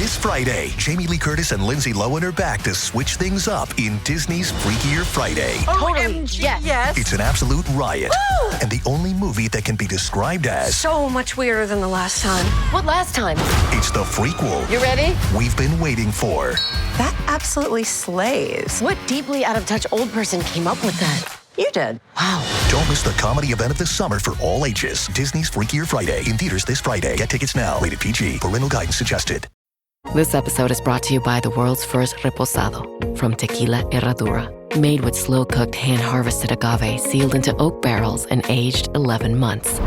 This Friday, Jamie Lee Curtis and Lindsay Lohan are back to switch things up in Disney's Freakier Friday. Totally, yes. It's an absolute riot. Woo! And the only movie that can be described as So much weirder than the last time. What last time? it's the frequel You ready? we've been waiting for. That absolutely slays. What deeply out of touch old person came up with that? You did. Wow. Don't miss the comedy event of the summer for all ages. Disney's Freakier Friday in theaters this Friday. Get tickets now. Rated PG. Parental guidance suggested. This episode is brought to you by the world's first reposado from Tequila Herradura. Made with slow-cooked, hand-harvested agave sealed into oak barrels and aged 11 months.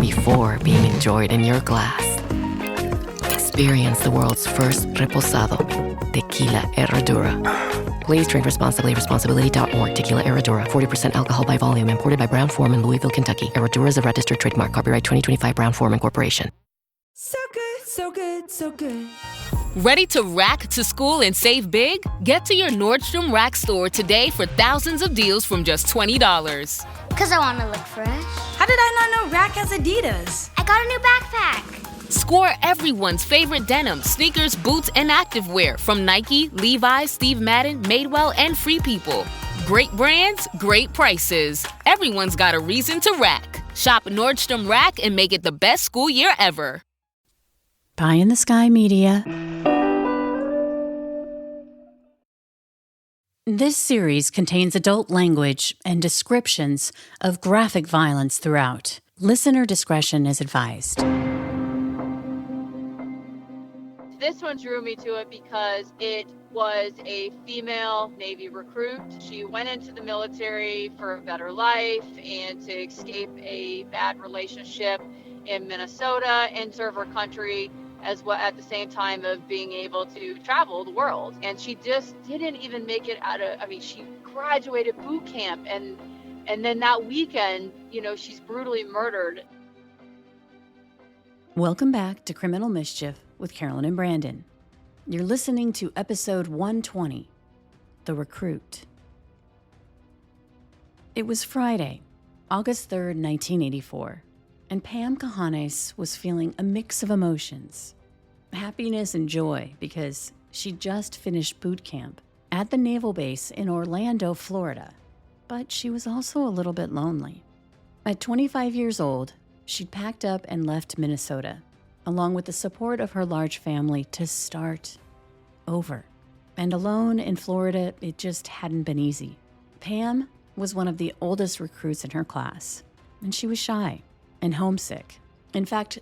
Before being enjoyed in your glass. Experience the world's first reposado. Tequila Herradura. Please drink responsibly. Responsibility.org. Tequila Herradura. 40% alcohol by volume. Imported by Brown-Forman, Louisville, Kentucky. Herradura is a registered trademark. Copyright 2025 Brown-Forman Corporation. So good, so good, so good. Ready to rack to school and save big? Get to your Nordstrom Rack store today for thousands of deals from just $20. Because I want to look fresh. How did I not know Rack has Adidas? I got a new backpack. Score everyone's favorite denim, sneakers, boots, and activewear from Nike, Levi's, Steve Madden, Madewell, and Free People. Great brands, great prices. Everyone's got a reason to rack. Shop Nordstrom Rack and make it the best school year ever. Pie in the Sky Media. This series contains adult language and descriptions of graphic violence throughout. Listener discretion is advised. This one drew me to it because it was a female Navy recruit. She went into the military for a better life and to escape a bad relationship in Minnesota and serve her country as well at the same time of being able to travel the world. And she just didn't even make it out of, she graduated boot camp and then that weekend, she's brutally murdered. Welcome back to Criminal Mischief with Carolyn and Brandon. You're listening to episode 120, The Recruit. It was Friday, August 3rd, 1984. And Pam Cajanes was feeling a mix of emotions, happiness and joy, because she just finished boot camp at the naval base in Orlando, Florida. But she was also a little bit lonely. At 25 years old, she'd packed up and left Minnesota, along with the support of her large family, to start over. And alone in Florida, it just hadn't been easy. Pam was one of the oldest recruits in her class, and she was shy and homesick. In fact,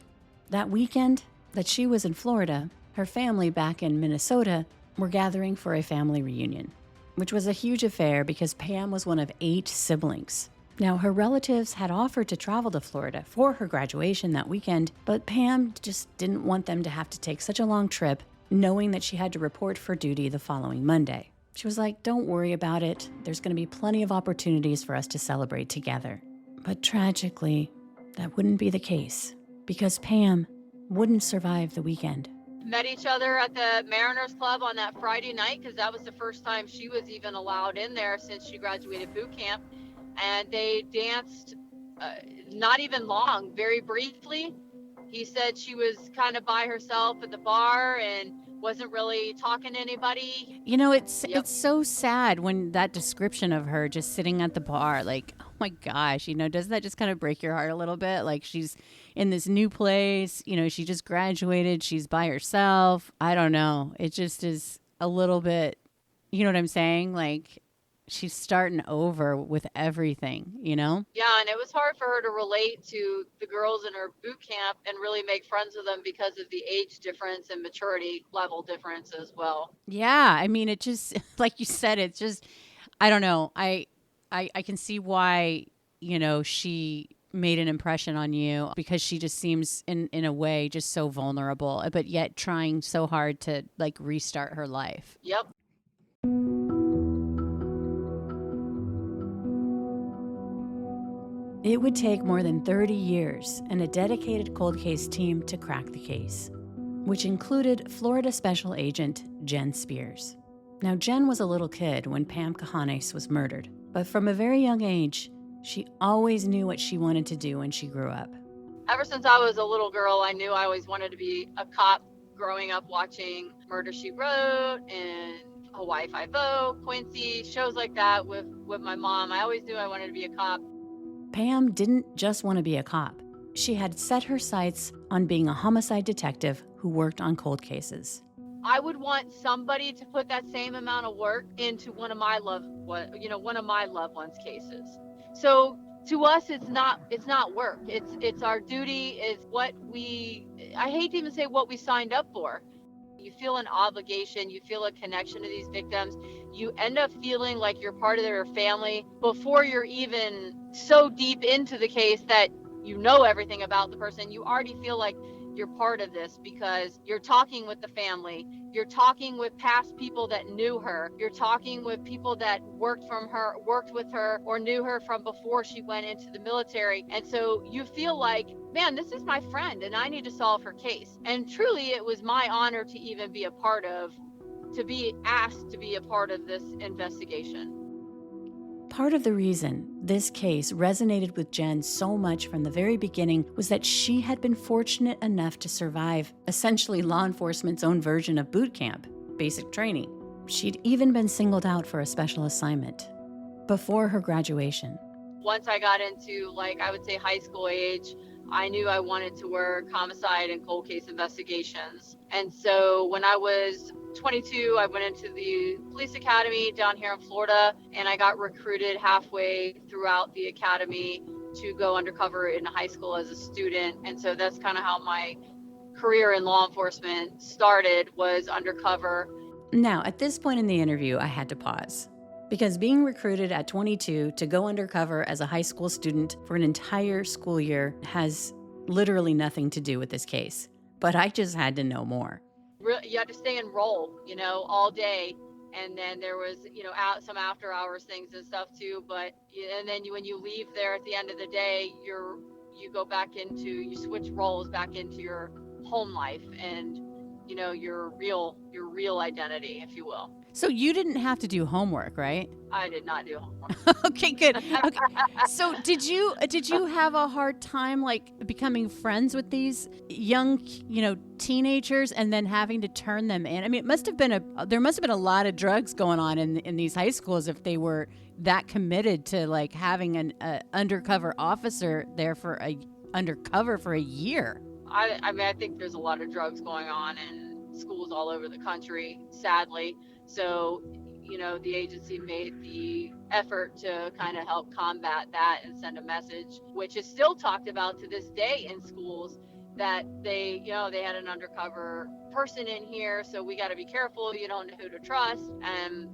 that weekend that she was in Florida, her family back in Minnesota were gathering for a family reunion, which was a huge affair because Pam was one of 8 siblings. Now, her relatives had offered to travel to Florida for her graduation that weekend, but Pam just didn't want them to have to take such a long trip, knowing that she had to report for duty the following Monday. She was like, "Don't worry about it. There's going to be plenty of opportunities for us to celebrate together." But tragically, that wouldn't be the case, because Pam wouldn't survive the weekend. Met each other at the Mariners Club on that Friday night because that was the first time she was even allowed in there since she graduated boot camp. And they danced not even long, very briefly. He said she was kind of by herself at the bar and wasn't really talking to anybody. It's so sad when that description of her just sitting at the bar, like, oh my gosh, doesn't that just kind of break your heart a little bit? Like, she's in this new place, she just graduated, she's by herself. I don't know. It just is a little bit, you know what I'm saying? Like, she's starting over with everything, Yeah, and it was hard for her to relate to the girls in her boot camp and really make friends with them because of the age difference and maturity level difference as well. Yeah, it just, like you said, it's just, I don't know. I can see why, she made an impression on you, because she just seems in a way just so vulnerable, but yet trying so hard to like restart her life. Yep. It would take more than 30 years and a dedicated cold case team to crack the case, which included Florida Special Agent Jen Spears. Now, Jen was a little kid when Pam Cajanes was murdered, but from a very young age, she always knew what she wanted to do when she grew up. Ever since I was a little girl, I knew I always wanted to be a cop. Growing up watching Murder, She Wrote and Hawaii Five-O, Quincy, shows like that with my mom, I always knew I wanted to be a cop. Pam didn't just want to be a cop. She had set her sights on being a homicide detective who worked on cold cases. I would want somebody to put that same amount of work into one of my loved ones' cases. So to us, it's not work. It's our duty. It's what I hate to even say what we signed up for. You feel an obligation. You feel a connection to these victims. You end up feeling like you're part of their family before you're even so deep into the case that you know everything about the person. You already feel like you're part of this because you're talking with the family. You're talking with past people that knew her. You're talking with people that worked with her, or knew her from before she went into the military. And so you feel like, man, this is my friend and I need to solve her case. And truly, it was my honor to even be asked to be a part of this investigation. Part of the reason this case resonated with Jen so much from the very beginning was that she had been fortunate enough to survive essentially law enforcement's own version of boot camp, basic training. She'd even been singled out for a special assignment before her graduation. Once I got into, I would say high school age, I knew I wanted to work homicide and cold case investigations. And so when I was 22, I went into the police academy down here in Florida, and I got recruited halfway throughout the academy to go undercover in high school as a student. And so that's kind of how my career in law enforcement started, was undercover. Now, at this point in the interview, I had to pause. Because being recruited at 22 to go undercover as a high school student for an entire school year has literally nothing to do with this case. But I just had to know more. You had to stay and roll, all day. And then there was, some after hours things and stuff too. But, and then when you leave there at the end of the day, you switch roles back into your home life and, your real identity, if you will. So you didn't have to do homework, right? I did not do homework. Okay, good. Okay. So did you have a hard time becoming friends with these young, teenagers and then having to turn them in? I mean, there must have been a lot of drugs going on in these high schools if they were that committed to having an undercover officer there undercover for a year. I think there's a lot of drugs going on in schools all over the country, sadly. So, the agency made the effort to kind of help combat that and send a message, which is still talked about to this day in schools, that they had an undercover person in here. So we got to be careful. You don't know who to trust.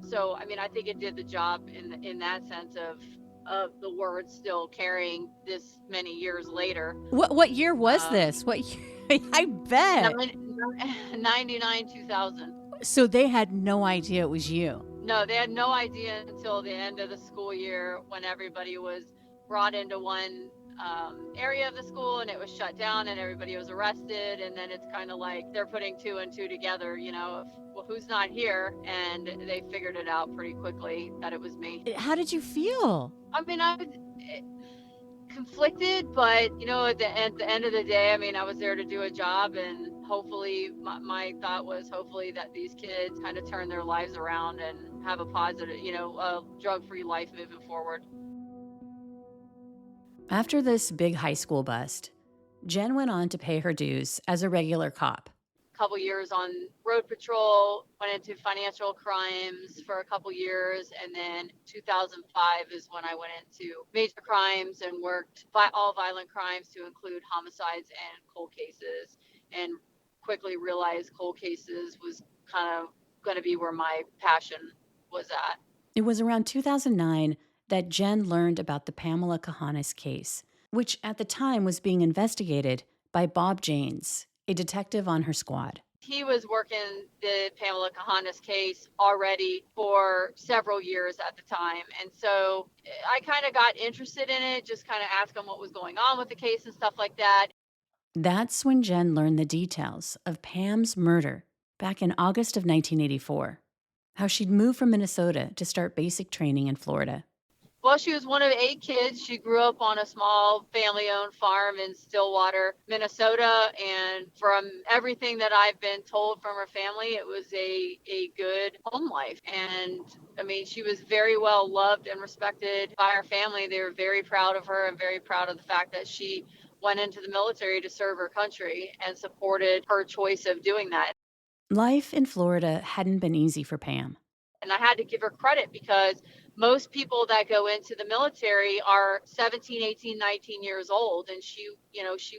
So, I think it did the job in that sense of the word still carrying this many years later. What year was this? What year? I bet. 99, 2000. So they had no idea it was you. No, they had no idea until the end of the school year, when everybody was brought into one area of the school and it was shut down and everybody was arrested. And then it's kind of like they're putting two and two together, who's not here? And they figured it out pretty quickly that it was me. How did you feel? I was conflicted, but at the end of the day, I was there to do a job, and hopefully my thought was that these kids kind of turn their lives around and have a positive, a drug-free life moving forward. After this big high school bust, Jen went on to pay her dues as a regular cop. Couple years on road patrol, went into financial crimes for a couple years, and then 2005 is when I went into major crimes and worked all violent crimes to include homicides and cold cases, and quickly realized cold cases was kind of going to be where my passion was at. It was around 2009 that Jen learned about the Pamela Cajanes case, which at the time was being investigated by Bob Janes, a detective on her squad. He was working the Pamela Cajanes case already for several years at the time. And so I kind of got interested in it, just kind of asked him what was going on with the case and stuff like that. That's when Jen learned the details of Pam's murder back in August of 1984, how she'd moved from Minnesota to start basic training in Florida. Well, she was one of 8 kids. She grew up on a small family-owned farm in Stillwater, Minnesota. And from everything that I've been told from her family, it was a good home life. And I mean, she was very well loved and respected by her family. They were very proud of her and very proud of the fact that she went into the military to serve her country and supported her choice of doing that. Life in Florida hadn't been easy for Pam. And I had to give her credit because most people that go into the military are 17, 18, 19 years old. And she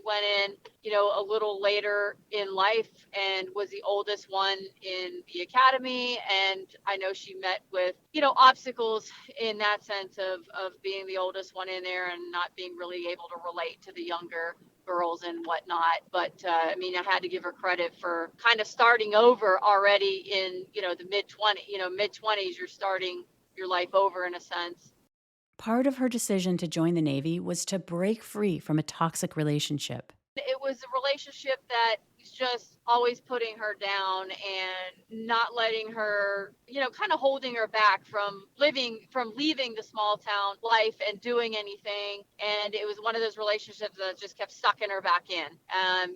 went in, a little later in life and was the oldest one in the academy. And I know she met with, obstacles in that sense of being the oldest one in there and not being really able to relate to the younger girls and whatnot. But I had to give her credit for kind of starting over already in, the mid-20s, you're starting your life over in a sense. Part of her decision to join the Navy was to break free from a toxic relationship. It was a relationship that was just always putting her down and not letting her, kind of holding her back from leaving the small town life and doing anything. And it was one of those relationships that just kept sucking her back in.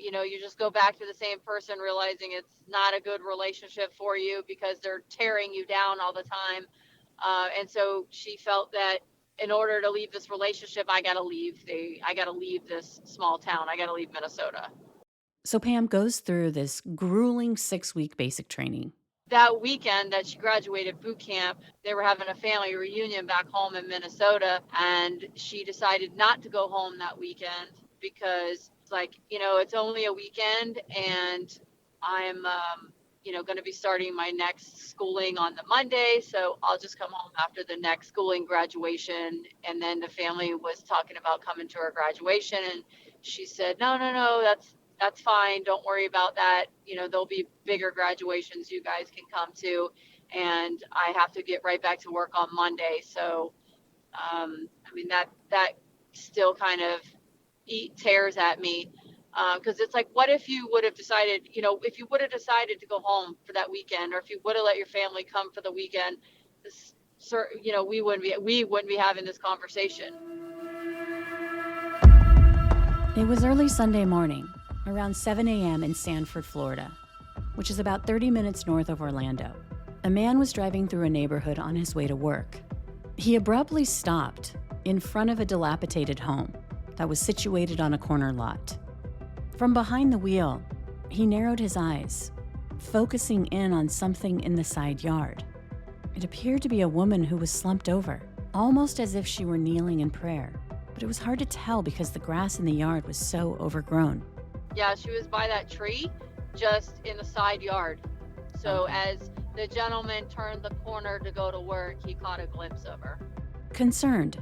You just go back to the same person realizing it's not a good relationship for you because they're tearing you down all the time. And so she felt that in order to leave this relationship, I got to leave this small town. I got to leave Minnesota. So Pam goes through this grueling 6-week basic training. That weekend that she graduated boot camp, they were having a family reunion back home in Minnesota, and she decided not to go home that weekend because it's like, it's only a weekend and I'm, going to be starting my next schooling on the Monday. So I'll just come home after the next schooling graduation. And then the family was talking about coming to her graduation. And she said, no, that's fine. Don't worry about that. There'll be bigger graduations you guys can come to. And I have to get right back to work on Monday. So, that still kind of tears at me. Because it's like, what if you would have decided, if you would have decided to go home for that weekend, or if you would have let your family come for the weekend, we wouldn't be having this conversation. It was early Sunday morning, around 7 a.m. in Sanford, Florida, which is about 30 minutes north of Orlando. A man was driving through a neighborhood on his way to work. He abruptly stopped in front of a dilapidated home that was situated on a corner lot. From behind the wheel, he narrowed his eyes, focusing in on something in the side yard. It appeared to be a woman who was slumped over, almost as if she were kneeling in prayer, but it was hard to tell because the grass in the yard was so overgrown. Yeah, she was by that tree, just in the side yard. So as the gentleman turned the corner to go to work, he caught a glimpse of her. Concerned,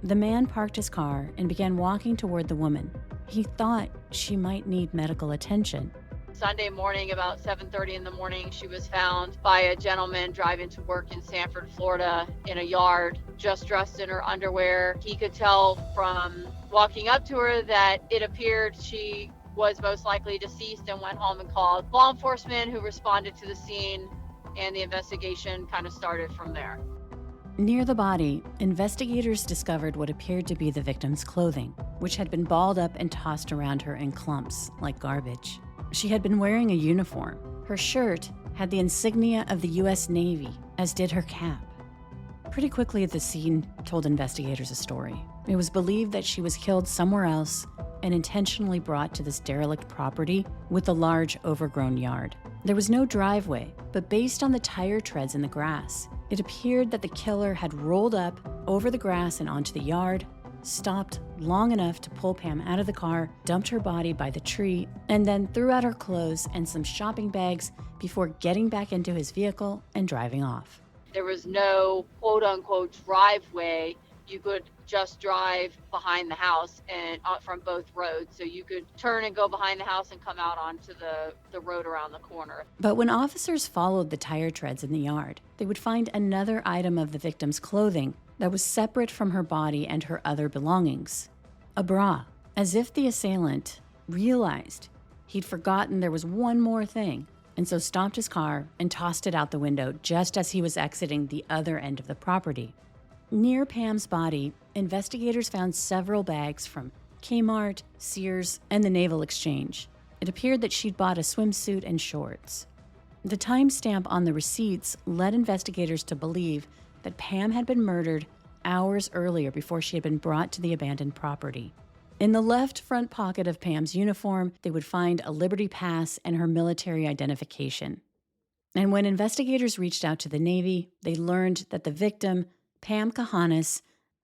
the man parked his car and began walking toward the woman. He thought she might need medical attention. Sunday morning, about 7:30 in the morning, she was found by a gentleman driving to work in Sanford, Florida, in a yard, just dressed in her underwear. He could tell from walking up to her that it appeared she was most likely deceased and went home and called law enforcement, who responded to the scene, and the investigation kind of started from there. Near the body, investigators discovered what appeared to be the victim's clothing, which had been balled up and tossed around her in clumps, like garbage. She had been wearing a uniform. Her shirt had the insignia of the U.S. Navy, as did her cap. Pretty quickly, the scene told investigators a story. It was believed that she was killed somewhere else and intentionally brought to this derelict property with a large, overgrown yard. There was no driveway, but based on the tire treads in the grass, it appeared that the killer had rolled up over the grass and onto the yard, stopped long enough to pull Pam out of the car, dumped her body by the tree, and then threw out her clothes and some shopping bags before getting back into his vehicle and driving off. There was no quote-unquote driveway. You could just drive behind the house and from both roads. So you could turn and go behind the house and come out onto the road around the corner. But when officers followed the tire treads in the yard, they would find another item of the victim's clothing that was separate from her body and her other belongings. A bra, as if the assailant realized he'd forgotten there was one more thing, and so stopped his car and tossed it out the window just as he was exiting the other end of the property. Near Pam's body, investigators found several bags from Kmart, Sears, and the Naval Exchange. It appeared that she'd bought a swimsuit and shorts. The timestamp on the receipts led investigators to believe that Pam had been murdered hours earlier before she had been brought to the abandoned property. In the left front pocket of Pam's uniform, they would find a Liberty Pass and her military identification. And when investigators reached out to the Navy, they learned that the victim, Pam Kahanis,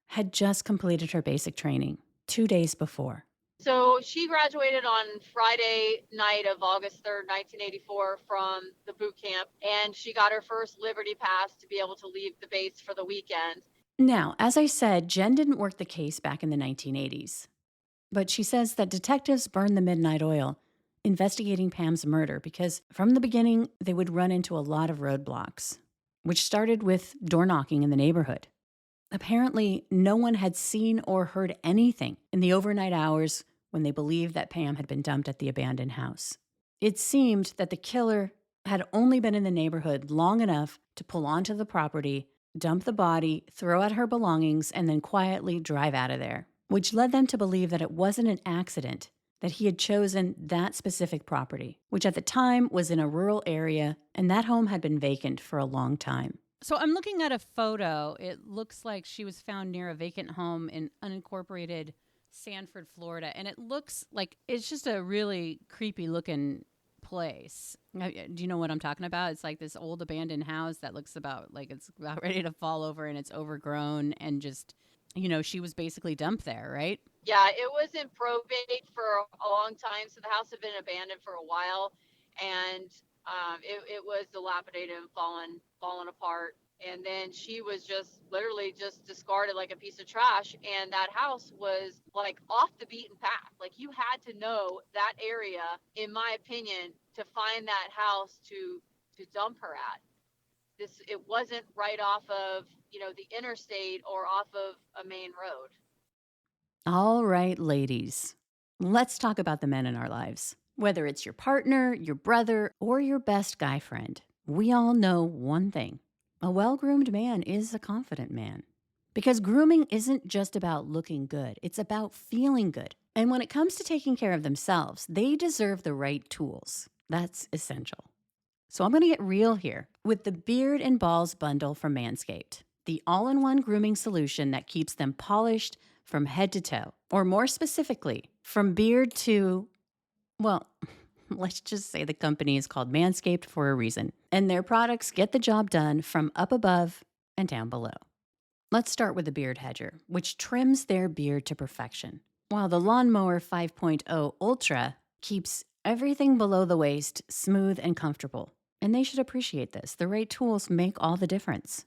had just completed her basic training 2 days before. So she graduated on Friday night of August 3rd, 1984 from the boot camp, and she got her first Liberty Pass to be able to leave the base for the weekend. Now, as I said, Jen didn't work the case back in the 1980s. But she says that detectives burned the midnight oil investigating Pam's murder because from the beginning, they would run into a lot of roadblocks, which started with door knocking in the neighborhood. Apparently, no one had seen or heard anything in the overnight hours when they believed that Pam had been dumped at the abandoned house. It seemed that the killer had only been in the neighborhood long enough to pull onto the property, dump the body, throw out her belongings, and then quietly drive out of there, which led them to believe that it wasn't an accident that he had chosen that specific property, which at the time was in a rural area, and that home had been vacant for a long time. So I'm looking at a photo. It looks like she was found near a vacant home in unincorporated Sanford, Florida. And it looks like it's just a really creepy looking place. Do you know what I'm talking about? It's like this old abandoned house that looks about like it's about ready to fall over and it's overgrown and just, you know, she was basically dumped there, right? Yeah, it was in probate for a long time. So the house had been abandoned for a while, and it was dilapidated and fallen apart. And then she was just literally just discarded like a piece of trash. And that house was like off the beaten path. Like you had to know that area, in my opinion, to find that house to dump her at. It wasn't right off of, the interstate or off of a main road. All right, ladies, let's talk about the men in our lives. Whether it's your partner, your brother, or your best guy friend, we all know one thing. A well-groomed man is a confident man. Because grooming isn't just about looking good, it's about feeling good. And when it comes to taking care of themselves, they deserve the right tools. That's essential. So I'm going to get real here with the Beard and Balls bundle from Manscaped, the all-in-one grooming solution that keeps them polished from head to toe, or more specifically, from beard to, well, let's just say the company is called Manscaped for a reason, and their products get the job done from up above and down below. Let's start with the Beard Hedger, which trims their beard to perfection, while the Lawnmower 5.0 Ultra keeps everything below the waist smooth and comfortable. And they should appreciate this. The right tools make all the difference.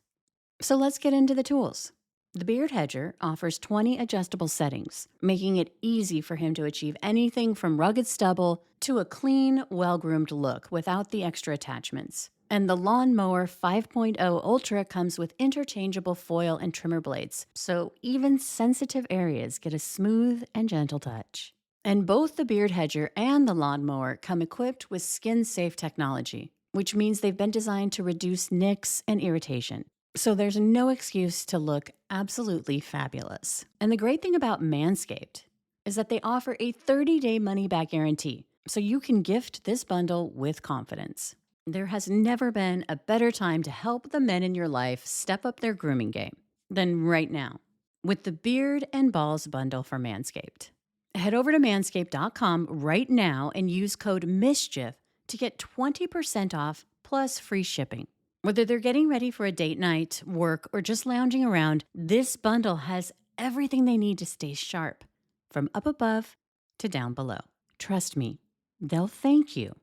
So let's get into the tools. The Beard Hedger offers 20 adjustable settings, making it easy for him to achieve anything from rugged stubble to a clean, well-groomed look without the extra attachments. And the Lawnmower 5.0 Ultra comes with interchangeable foil and trimmer blades, so even sensitive areas get a smooth and gentle touch. And both the Beard Hedger and the Lawnmower come equipped with skin-safe technology, which means they've been designed to reduce nicks and irritation. So there's no excuse to look absolutely fabulous. And the great thing about Manscaped is that they offer a 30-day money-back guarantee, so you can gift this bundle with confidence. There has never been a better time to help the men in your life step up their grooming game than right now with the Beard and Balls bundle from Manscaped. Head over to manscaped.com right now and use code MISCHIEF to get 20% off plus free shipping. Whether they're getting ready for a date night, work, or just lounging around, this bundle has everything they need to stay sharp, from up above to down below. Trust me, they'll thank you,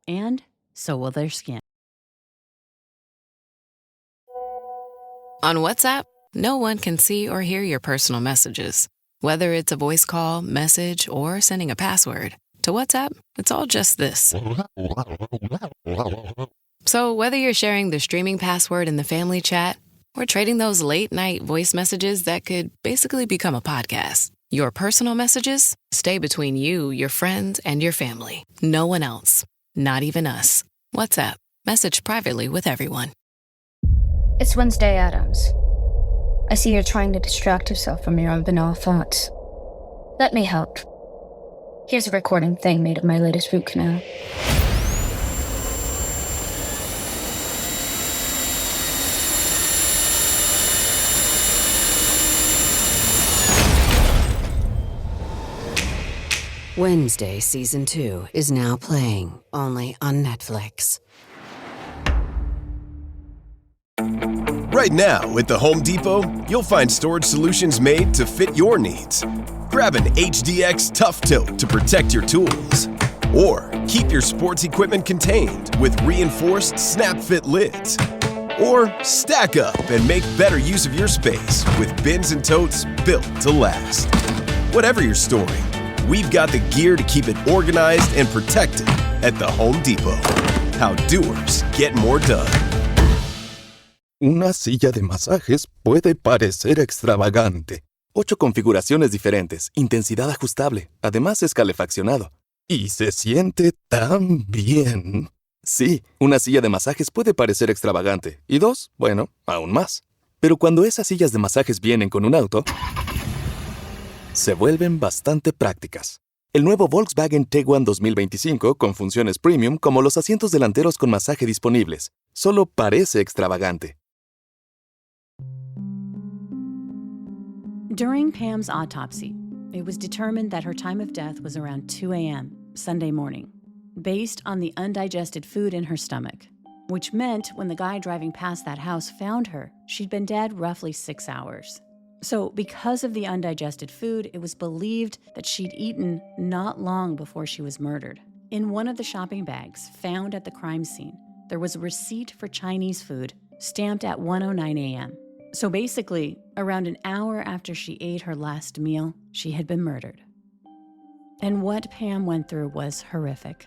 and so will their skin. On WhatsApp, no one can see or hear your personal messages. Whether it's a voice call, message, or sending a password. To WhatsApp, it's all just this. So whether you're sharing the streaming password in the family chat or trading those late-night voice messages that could basically become a podcast, your personal messages stay between you, your friends, and your family. No one else. Not even us. WhatsApp. Message privately with everyone. It's Wednesday Addams. I see you're trying to distract yourself from your own banal thoughts. Let me help. Here's a recording thing made of my latest root canal. Wednesday Season 2 is now playing, only on Netflix. Right now, at the Home Depot, you'll find storage solutions made to fit your needs. Grab an HDX Tough Tilt to protect your tools. Or keep your sports equipment contained with reinforced snap-fit lids. Or stack up and make better use of your space with bins and totes built to last. Whatever you're storing, we've got the gear to keep it organized and protected at the Home Depot. How doers get more done. Una silla de masajes puede parecer extravagante. 8 configuraciones diferentes, intensidad ajustable, además es calefaccionado. Y se siente tan bien. Sí, una silla de masajes puede parecer extravagante. Y 2, bueno, aún más. Pero cuando esas sillas de masajes vienen con un auto, se vuelven bastante prácticas. El nuevo Volkswagen Tiguan 2025 con funciones premium como los asientos delanteros con masaje disponibles. Solo parece extravagante. During Pam's autopsy, it was determined that her time of death was around 2 a.m. Sunday morning, based on the undigested food in her stomach, which meant when the guy driving past that house found her, she'd been dead roughly 6 hours. So because of the undigested food, it was believed that she'd eaten not long before she was murdered. In one of the shopping bags found at the crime scene, there was a receipt for Chinese food stamped at 1:09 a.m. So basically, around an hour after she ate her last meal, she had been murdered. And what Pam went through was horrific.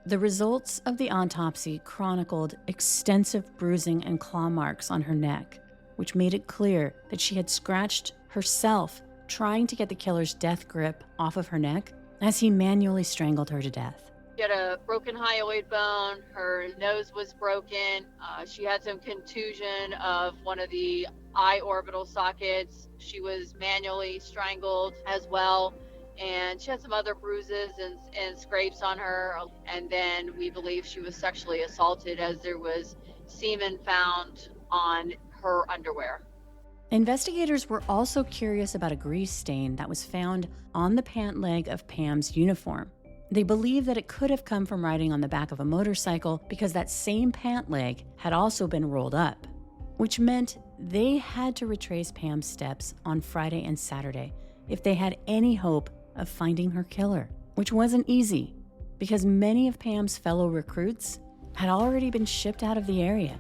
The results of the autopsy chronicled extensive bruising and claw marks on her neck, which made it clear that she had scratched herself trying to get the killer's death grip off of her neck as he manually strangled her to death. She had a broken hyoid bone, her nose was broken, she had some contusion of one of the eye orbital sockets, she was manually strangled as well, and she had some other bruises and scrapes on her, and then we believe she was sexually assaulted as there was semen found on her underwear. Investigators were also curious about a grease stain that was found on the pant leg of Pam's uniform. They believe that it could have come from riding on the back of a motorcycle because that same pant leg had also been rolled up, which meant they had to retrace Pam's steps on Friday and Saturday if they had any hope of finding her killer, which wasn't easy because many of Pam's fellow recruits had already been shipped out of the area.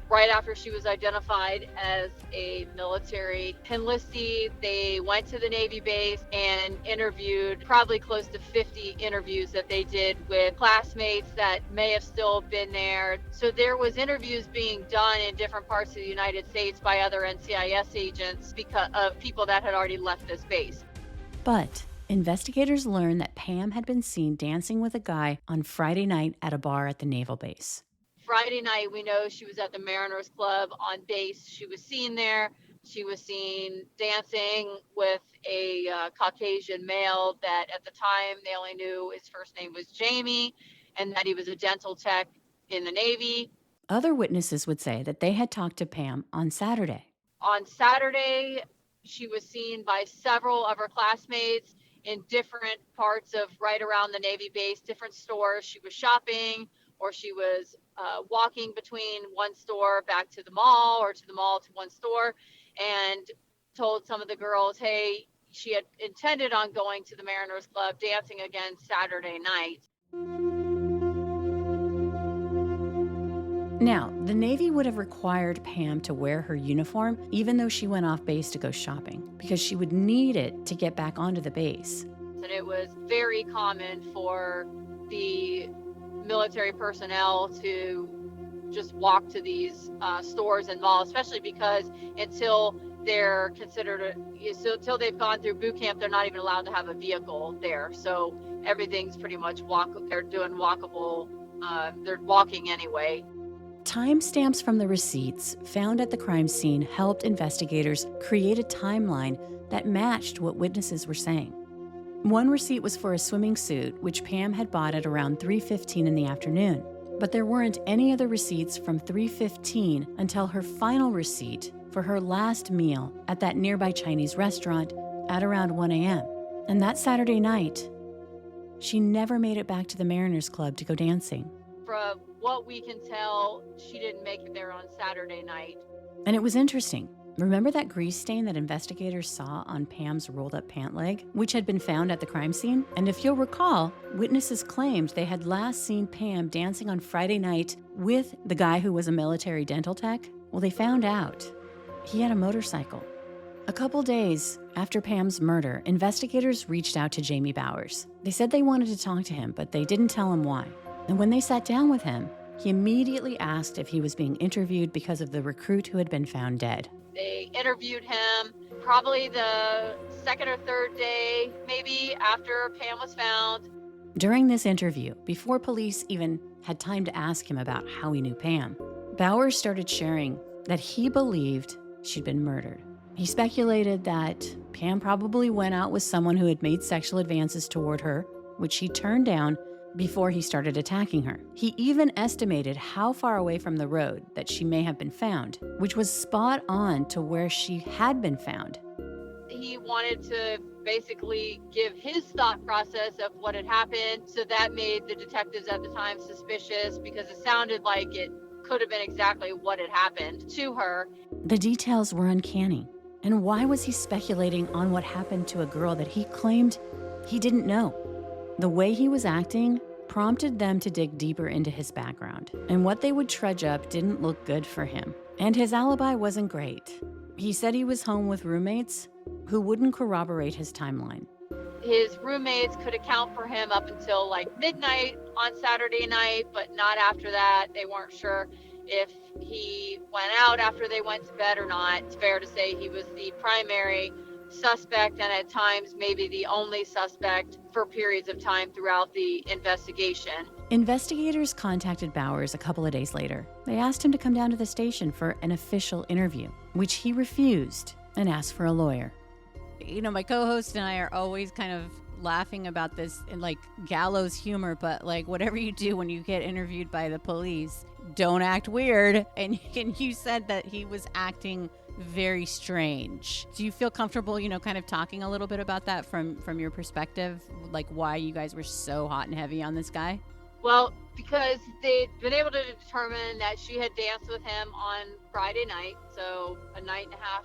Right after she was identified as a military enlistee, they went to the Navy base and interviewed probably close to 50 interviews that they did with classmates that may have still been there. So there was interviews being done in different parts of the United States by other NCIS agents because of people that had already left this base. But investigators learned that Pam had been seen dancing with a guy on Friday night at a bar at the naval base. Friday night, we know she was at the Mariners Club on base. She was seen there. She was seen dancing with a Caucasian male that at the time they only knew his first name was Jamie and that he was a dental tech in the Navy. Other witnesses would say that they had talked to Pam on Saturday. On Saturday, she was seen by several of her classmates in different parts of right around the Navy base, different stores. She was shopping or she was walking between one store back to the mall or to the mall to one store and told some of the girls, hey, she had intended on going to the Mariners Club, dancing again Saturday night. Now, the Navy would have required Pam to wear her uniform even though she went off base to go shopping because she would need it to get back onto the base. And it was very common for the military personnel to just walk to these stores and malls, especially because until they're considered, until they've gone through boot camp, they're not even allowed to have a vehicle there. So everything's pretty much they're doing walkable, they're walking anyway. Timestamps from the receipts found at the crime scene helped investigators create a timeline that matched what witnesses were saying. One receipt was for a swimming suit, which Pam had bought at around 3:15 in the afternoon. But there weren't any other receipts from 3:15 until her final receipt for her last meal at that nearby Chinese restaurant at around 1 a.m. And that Saturday night, she never made it back to the Mariners Club to go dancing. From what we can tell, she didn't make it there on Saturday night. And it was interesting. Remember that grease stain that investigators saw on Pam's rolled-up pant leg, which had been found at the crime scene? And if you'll recall, witnesses claimed they had last seen Pam dancing on Friday night with the guy who was a military dental tech. Well, they found out he had a motorcycle. A couple days after Pam's murder, investigators reached out to Jamie Bowers. They said they wanted to talk to him, but they didn't tell him why. And when they sat down with him, he immediately asked if he was being interviewed because of the recruit who had been found dead. They interviewed him probably the second or third day, maybe after Pam was found. During this interview, before police even had time to ask him about how he knew Pam, Bowers started sharing that he believed she'd been murdered. He speculated that Pam probably went out with someone who had made sexual advances toward her, which she turned down before he started attacking her. He even estimated how far away from the road that she may have been found, which was spot on to where she had been found. He wanted to basically give his thought process of what had happened, so that made the detectives at the time suspicious because it sounded like it could have been exactly what had happened to her. The details were uncanny. And why was he speculating on what happened to a girl that he claimed he didn't know? The way he was acting prompted them to dig deeper into his background, and what they would trudge up didn't look good for him. And his alibi wasn't great. He said he was home with roommates who wouldn't corroborate his timeline. His roommates could account for him up until like midnight on Saturday night, but not after that. They weren't sure if he went out after they went to bed or not. It's fair to say he was the primary suspect and at times maybe the only suspect for periods of time throughout the investigation. Investigators contacted Bowers a couple of days later. They asked him to come down to the station for an official interview, which he refused and asked for a lawyer. You know, my co-host and I are always kind of laughing about this in like gallows humor, but like whatever you do when you get interviewed by the police, don't act weird. And you said that he was acting very strange. Do you feel comfortable, you know, kind of talking a little bit about that from your perspective, like why you guys were so hot and heavy on this guy? Well, because they'd been able to determine that she had danced with him on Friday night, so a night and a half,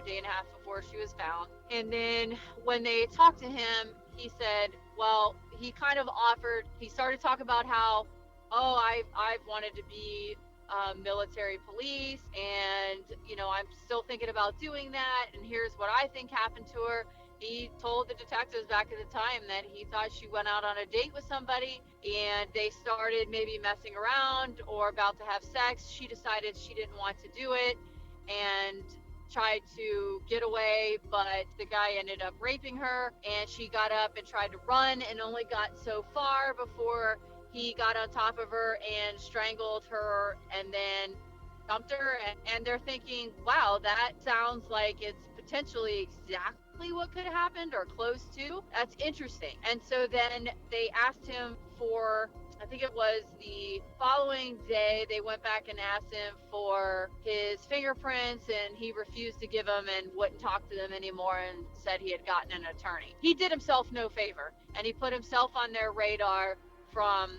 day and a half before she was found. And then when they talked to him, he said, well, he kind of offered, he started talking about how, I've wanted to be military police, and I'm still thinking about doing that, and here's what I think happened to her. He told the detectives back at the time that he thought she went out on a date with somebody and they started maybe messing around or about to have sex. She decided she didn't want to do it and tried to get away, but the guy ended up raping her, and she got up and tried to run and only got so far before he got on top of her and strangled her and then dumped her. And they're thinking, wow, that sounds like it's potentially exactly what could have happened or close to. That's interesting. And so then they asked him for, I think it was the following day, they went back and asked him for his fingerprints, and he refused to give them and wouldn't talk to them anymore and said he had gotten an attorney. He did himself no favor, and he put himself on their radar from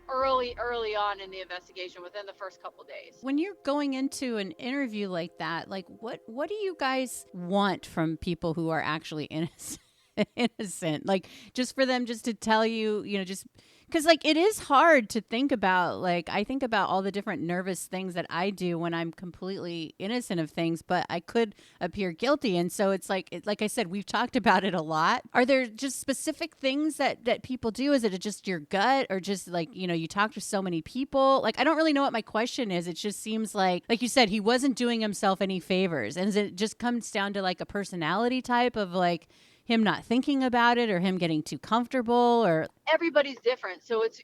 early on in the investigation, within the first couple days. When you're going into an interview like that, like what do you guys want from people who are actually innocent? Like just for them just to tell you, just because like it is hard to think about. Like I think about all the different nervous things that I do when I'm completely innocent of things, but I could appear guilty. And so it's like I said, we've talked about it a lot. Are there just specific things that people do? Is it just your gut, or just like, you talk to so many people? Like, I don't really know what my question is. It just seems like you said, he wasn't doing himself any favors. And it just comes down to like a personality type of like him not thinking about it or him getting too comfortable or? Everybody's different. So it's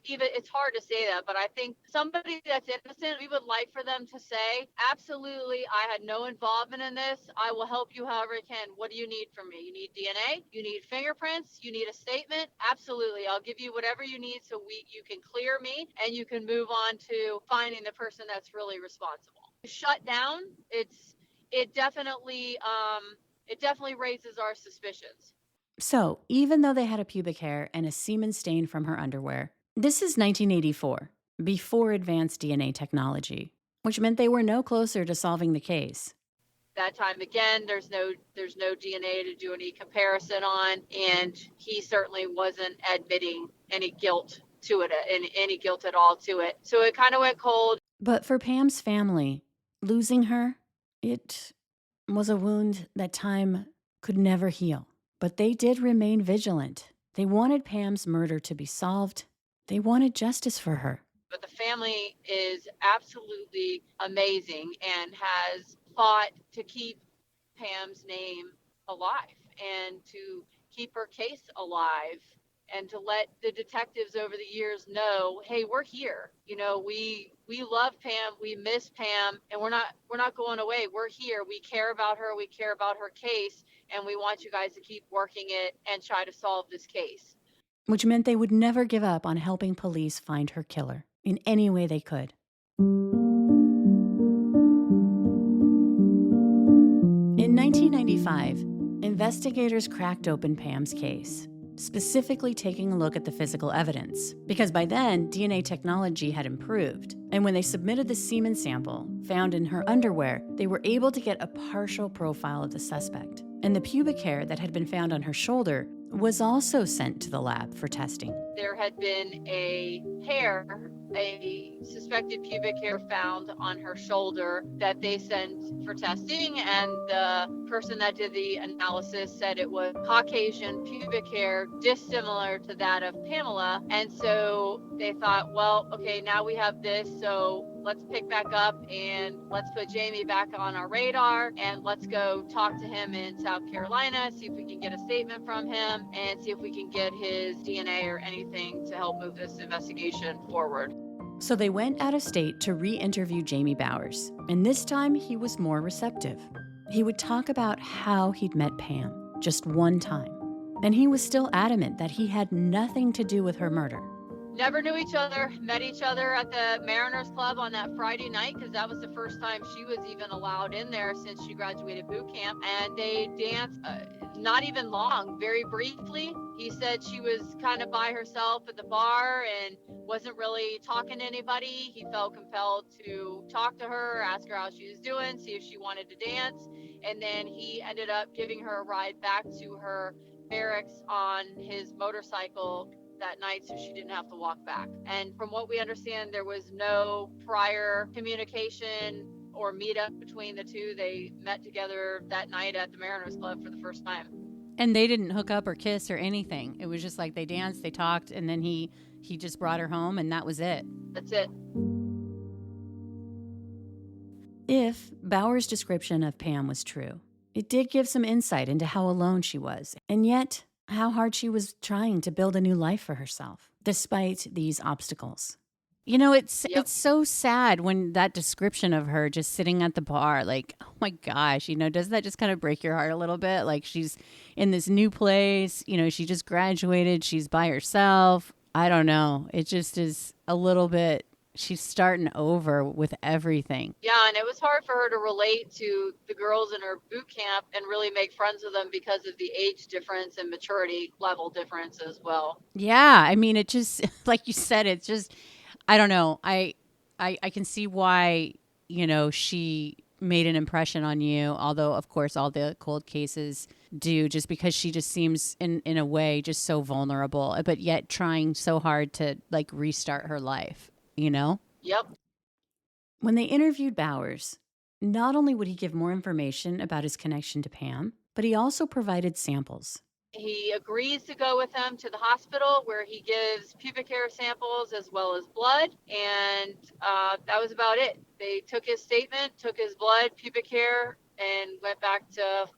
hard to say that, but I think somebody that's innocent, we would like for them to say, absolutely, I had no involvement in this. I will help you however I can. What do you need from me? You need DNA? You need fingerprints? You need a statement? Absolutely. I'll give you whatever you need so you can clear me and you can move on to finding the person that's really responsible. Shut down, it definitely raises our suspicions. So, even though they had a pubic hair and a semen stain from her underwear, this is 1984, before advanced DNA technology, which meant they were no closer to solving the case. That time again, there's no DNA to do any comparison on, and he certainly wasn't admitting any guilt to it, any guilt at all to it. So it kind of went cold. But for Pam's family, losing her, it was a wound that time could never heal. But they did remain vigilant. They wanted Pam's murder to be solved. They wanted justice for her. But the family is absolutely amazing and has fought to keep Pam's name alive and to keep her case alive and to let the detectives over the years know, hey, we're here. You know, we love Pam, we miss Pam, and we're not going away. We're here. We care about her. We care about her case, and we want you guys to keep working it and try to solve this case. Which meant they would never give up on helping police find her killer in any way they could. In 1995, investigators cracked open Pam's case, specifically taking a look at the physical evidence, because by then, DNA technology had improved. And when they submitted the semen sample found in her underwear, they were able to get a partial profile of the suspect. And the pubic hair that had been found on her shoulder was also sent to the lab for testing. There had been a suspected pubic hair found on her shoulder that they sent for testing, and the person that did the analysis said it was Caucasian pubic hair, dissimilar to that of Pamela. And so they thought, well, okay, now we have this, so let's pick back up and let's put Jamie back on our radar and let's go talk to him in South Carolina, see if we can get a statement from him and see if we can get his DNA or anything to help move this investigation forward. So they went out of state to re-interview Jamie Bowers, and this time he was more receptive. He would talk about how he'd met Pam just one time, and he was still adamant that he had nothing to do with her murder. Never knew each other, met each other at the Mariners Club on that Friday night because that was the first time she was even allowed in there since she graduated boot camp. And they danced not even long, very briefly. He said she was kind of by herself at the bar and wasn't really talking to anybody. He felt compelled to talk to her, ask her how she was doing, see if she wanted to dance. And then he ended up giving her a ride back to her barracks on his motorcycle that night so she didn't have to walk back. And from what we understand, there was no prior communication or meetup between the two. They met together that night at the Mariners Club for the first time. And they didn't hook up or kiss or anything. It was just like they danced, they talked, and then he just brought her home and that was it. That's it. If Bowers' description of Pam was true, it did give some insight into how alone she was, and yet how hard she was trying to build a new life for herself, despite these obstacles. You know, it's so sad when that description of her just sitting at the bar, like, oh my gosh, you know, doesn't that just kind of break your heart a little bit? Like she's in this new place, you know, she just graduated, she's by herself. I don't know. It just is a little bit, she's starting over with everything. Yeah, and it was hard for her to relate to the girls in her boot camp and really make friends with them because of the age difference and maturity level difference as well. Yeah, I mean, it just, like you said, it's just, I don't know. I can see why, you know, she made an impression on you, although, of course, all the cold cases do, just because she just seems, in a way, just so vulnerable, but yet trying so hard to, like, restart her life. You know? Yep. When they interviewed Bowers, not only would he give more information about his connection to Pam, but he also provided samples. He agrees to go with them to the hospital where he gives pubic hair samples as well as blood. And that was about it. They took his statement, took his blood, pubic hair, and went back to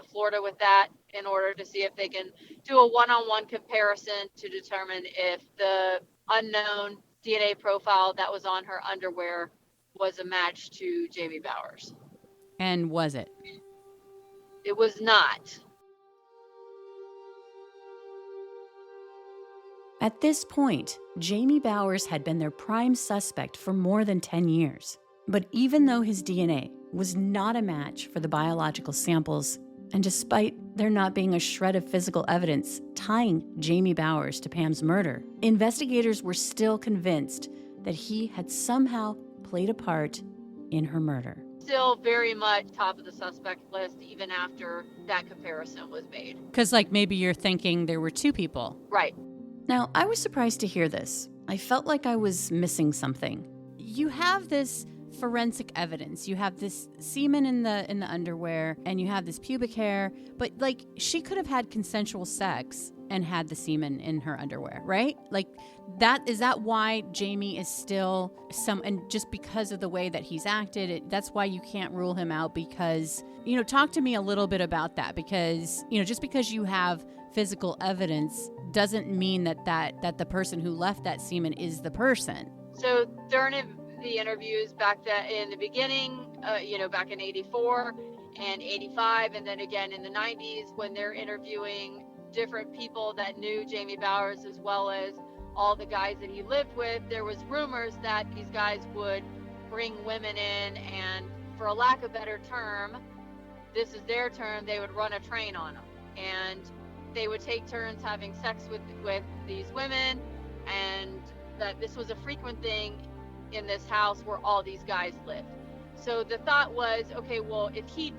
Florida with that. in order to see if they can do a one-on-one comparison to determine if the unknown DNA profile that was on her underwear was a match to Jamie Bowers. And was it? It was not. At this point, Jamie Bowers had been their prime suspect for more than 10 years. But even though his DNA was not a match for the biological samples, and despite there not being a shred of physical evidence tying Jamie Bowers to Pam's murder, investigators were still convinced that he had somehow played a part in her murder. Still very much top of the suspect list even after that comparison was made. Because, like, maybe you're thinking there were two people. Right. Now, I was surprised to hear this. I felt like I was missing something. You have this forensic evidence. You have this semen in the underwear, and you have this pubic hair, but like she could have had consensual sex and had the semen in her underwear, right? Like is that why Jamie is still and just because of the way that he's acted, that's why you can't rule him out? Because, talk to me a little bit about that, because, just because you have physical evidence doesn't mean that the person who left that semen is the person. So during the interviews back in the beginning, back in 84 and 85, and then again in the 90s when they're interviewing different people that knew Jamie Bowers as well as all the guys that he lived with, there was rumors that these guys would bring women in and, for a lack of a better term, this is their term, they would run a train on them. And they would take turns having sex with these women, and that this was a frequent thing in this house where all these guys lived. So the thought was, okay, well, if he's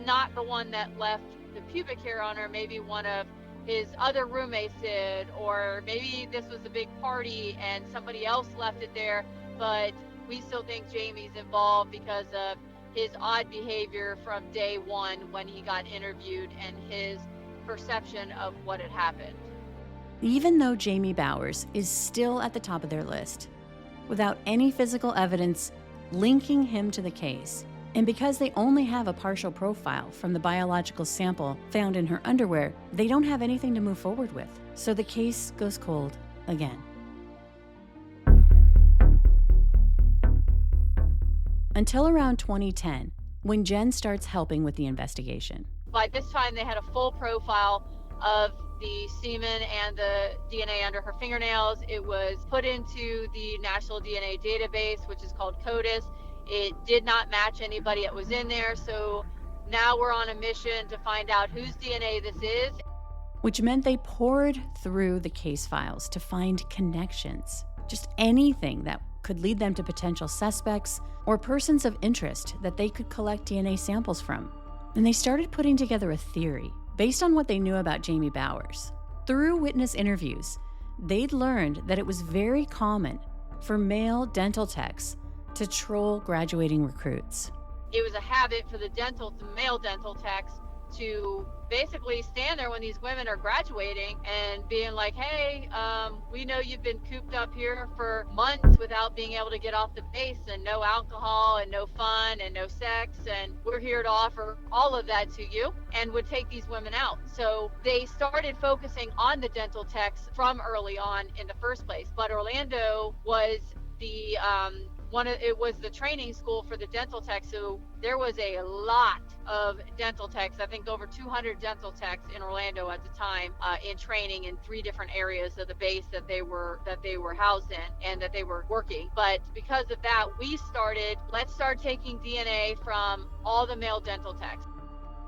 not the one that left the pubic hair on her, maybe one of his other roommates did, or maybe this was a big party and somebody else left it there, but we still think Jamie's involved because of his odd behavior from day one when he got interviewed and his perception of what had happened. Even though Jamie Bowers is still at the top of their list, without any physical evidence linking him to the case, and because they only have a partial profile from the biological sample found in her underwear, they don't have anything to move forward with. So the case goes cold again. Until around 2010, when Jen starts helping with the investigation. By this time, they had a full profile of the semen and the DNA under her fingernails. It was put into the National DNA Database, which is called CODIS. It did not match anybody that was in there, so now we're on a mission to find out whose DNA this is. Which meant they poured through the case files to find connections, just anything that could lead them to potential suspects or persons of interest that they could collect DNA samples from. And they started putting together a theory based on what they knew about Jamie Bowers. Through witness interviews, they'd learned that it was very common for male dental techs to troll graduating recruits. It was a habit for the male dental techs to basically stand there when these women are graduating and being like, hey, we know you've been cooped up here for months without being able to get off the base, and no alcohol and no fun and no sex, and we're here to offer all of that to you, and would take these women out. So they started focusing on the dental techs from early on in the first place. But Orlando was the it was the training school for the dental techs, so there was a lot of dental techs. I think over 200 dental techs in Orlando at the time, in training in 3 different areas of the base that they were housed in and that they were working. But because of that, let's start taking DNA from all the male dental techs.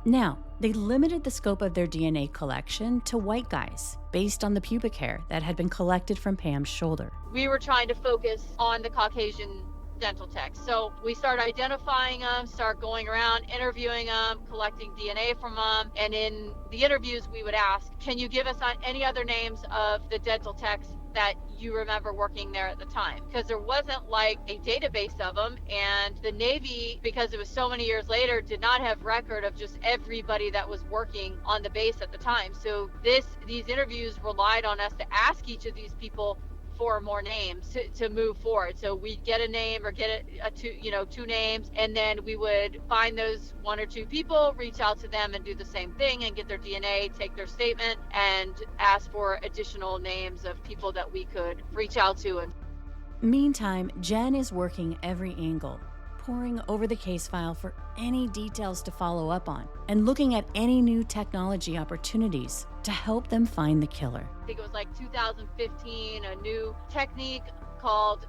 Now, they limited the scope of their DNA collection to white guys based on the pubic hair that had been collected from Pam's shoulder. We were trying to focus on the Caucasian dental techs. So we start identifying them, start going around, interviewing them, collecting DNA from them. And in the interviews, we would ask, can you give us any other names of the dental techs that you remember working there at the time? Because there wasn't like a database of them, and the Navy, because it was so many years later, did not have record of just everybody that was working on the base at the time. So these interviews relied on us to ask each of these people 4 more names to move forward. So we'd get a name or get two names, and then we would find those 1 or 2 people, reach out to them and do the same thing and get their DNA, take their statement, and ask for additional names of people that we could reach out to. Meantime, Jen is working every angle, poring over the case file for any details to follow up on, and looking at any new technology opportunities to help them find the killer. I think it was like 2015, a new technique called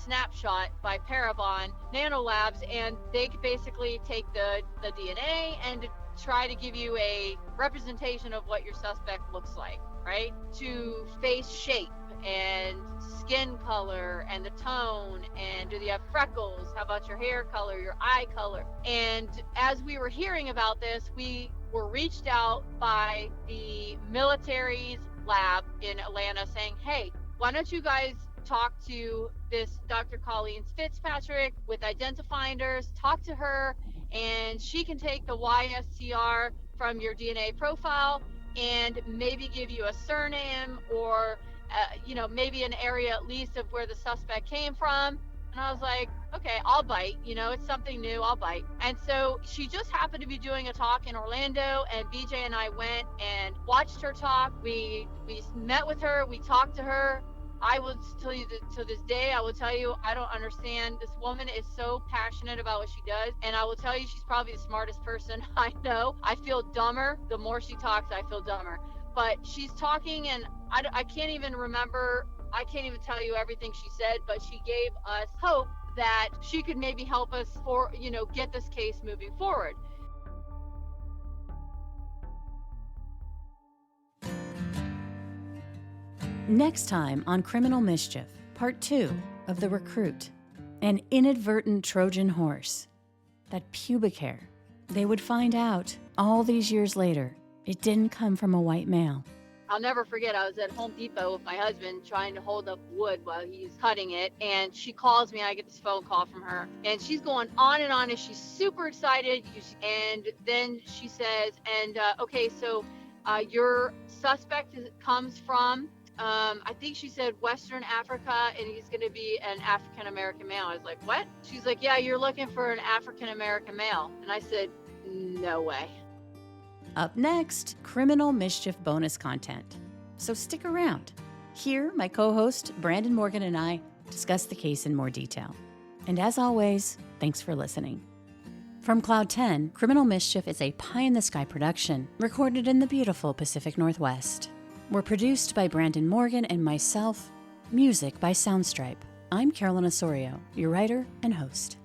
Snapshot by Parabon Nanolabs, and they could basically take the DNA and try to give you a representation of what your suspect looks like, right? To face shape and skin color and the tone, and do they have freckles? How about your hair color, your eye color? And as we were hearing about this, we were reached out by the military's lab in Atlanta saying, hey, why don't you guys talk to this Dr. Colleen Fitzpatrick with Identifinders, talk to her, and she can take the YSTR from your DNA profile and maybe give you a surname or maybe an area at least of where the suspect came from. And I was like, okay, I'll bite. It's something new, I'll bite. And so she just happened to be doing a talk in Orlando, and BJ and I went and watched her talk. We met with her, we talked to her. I will tell you that to this day, I will tell you, I don't understand. This woman is so passionate about what she does. And I will tell you, she's probably the smartest person I know. I feel dumber. The more she talks, I feel dumber. But she's talking, and I can't even remember. I can't even tell you everything she said, but she gave us hope that she could maybe help us get this case moving forward. Next time on Criminal Mischief, Part 2 of The Recruit, an inadvertent Trojan horse, that pubic hair. They would find out all these years later it didn't come from a white male. I'll never forget, I was at Home Depot with my husband trying to hold up wood while he's cutting it, and she calls me, and I get this phone call from her, and she's going on and on, and she's super excited, and then she says, okay, so your suspect comes from, I think she said Western Africa, and he's going to be an African-American male. I was like, what? She's like, yeah, you're looking for an African-American male. And I said, no way. Up next, Criminal Mischief bonus content. So stick around. Here, my co-host Brandon Morgan and I discuss the case in more detail. And as always, thanks for listening. From Cloud 10, Criminal Mischief is a pie-in-the-sky production recorded in the beautiful Pacific Northwest. We're produced by Brandon Morgan and myself. Music by Soundstripe. I'm Carolyn Osorio, your writer and host.